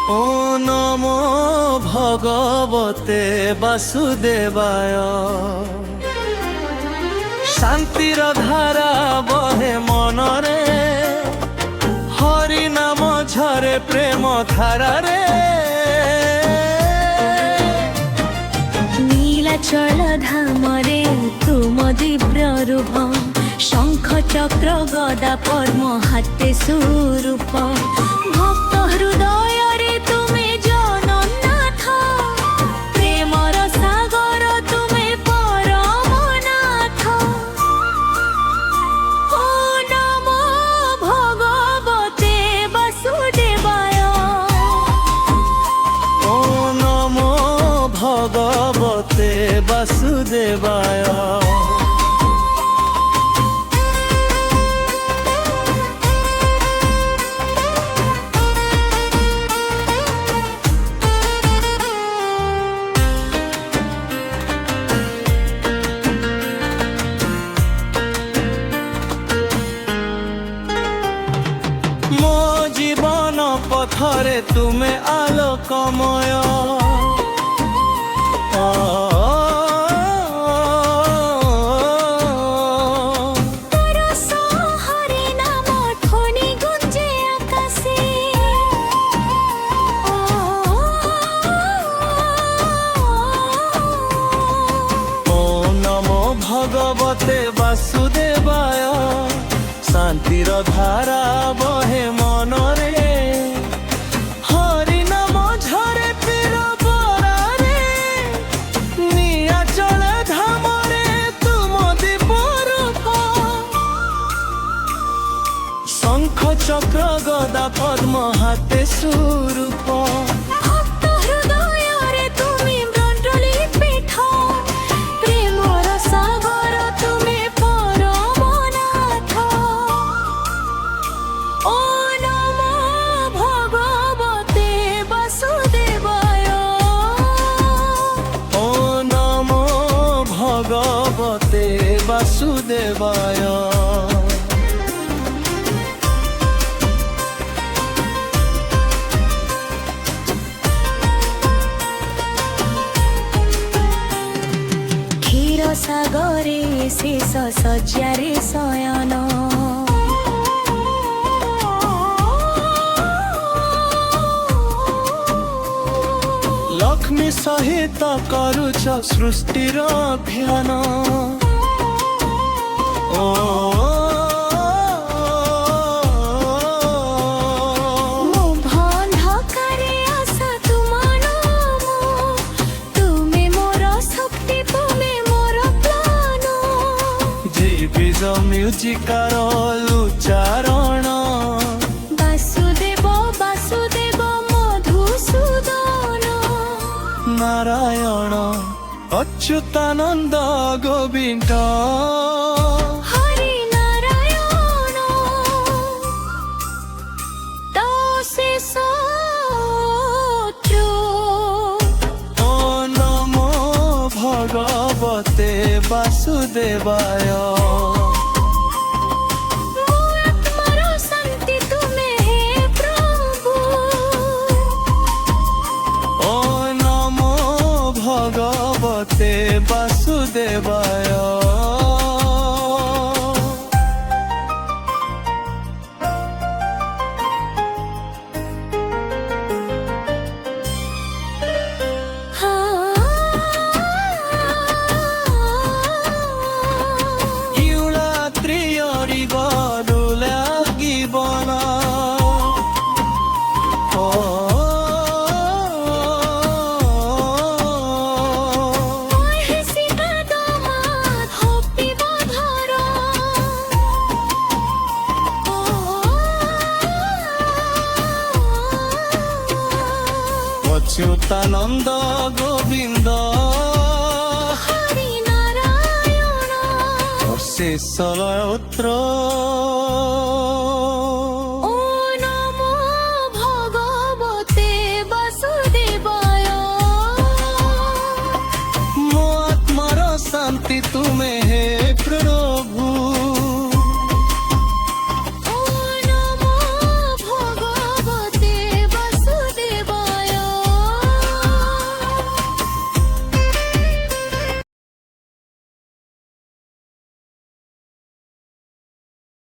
ও নমো ভগবতে বাসুদেবায়। শান্তির ধারা বহে মনরে, হরি নাম ঝরে প্রেম ধারারে। নীলাচল ধামরে তুম দিব্র রূপ, শঙ্খ চক্র গদা পদ্ম হাতে সুরূপ। ভক্ত হৃদয়রে তুমি জগন্নাথ, প্রেমর সাগর তুমি পরমনাথ। ও নমো ভগবতে বাসুদেবায়। ও নমো ভগবতে বাসুদেবায়। ମୋ ଜୀବନ ପଥରେ ତୁମେ ଆଲୋକମୟ। ତୋର ସହରେ ନାମ ଧ୍ୱନି ଗୁଞ୍ଜେ ଆକାଶେ। ଓ ନମୋ ଭଗବତେ ବାସୁଦେବାୟ। ଶାନ୍ତିର ଧାରା ବହେ ମନରେ, ହରି ନାମ ଝରେ ପୀର ବରାରେ। ନୀଳାଚଳ ଧାମରେ ତୁମ ଦୀପ ରୂପ, ଶଙ୍ଖ ଚକ୍ର ଗଦା ପଦ୍ମ ହାତେ ସୁରୂପ। ভক্ত হৃদয়রে তুমি মণ্ডলী পীঠ, প্রেমর সাগর তুমি পরমনাথ। ও নমো ভগবতে বাসুদেবায়। ও নমো ভগবতে বাসুদেবায়। ক্ষীর সাগরে শেষ শয্যারে শয়ন। ଲକ୍ଷ୍ମୀ ସହିତ କରୁଛ ସୃଷ୍ଟିର ଅଭିୟାନ। ଓ ମୋ ଅନ୍ଧକାରେ ଆଶା ତୁମ ନାମ, ତୁମେ ମୋର ଶକ୍ତି ତୁମେ ମୋର ପ୍ରାଣ। ଜୀବିଜ ମ୍ୟୁଜିକାର ଉଚ୍ଚାରଣ। ବାସୁଦେବ ବାସୁଦେବ ମଧୁସୂଦନ। ନାରାୟଣ ଅଚ୍ୟୁତାନନ୍ଦ ଗୋବିନ୍ଦ। হরি নারায়ণ তো শেষ শত্রু। ও নমো ভগবতে বাসুদেবায়। ମୋ ଆତ୍ମାର ଶାନ୍ତି ତୁମେ ହେ ପ୍ରଭୁ। ও নমো ভগবতে বাসুদেবায়। ইউলা ত্রিয়রি গদুলা গিবনা। ও হে সীতা দামাত হপিব ধর। অচ্যুতানন্দ গোবিন্দ। হরি নারায়ণ শেষলয়ত্র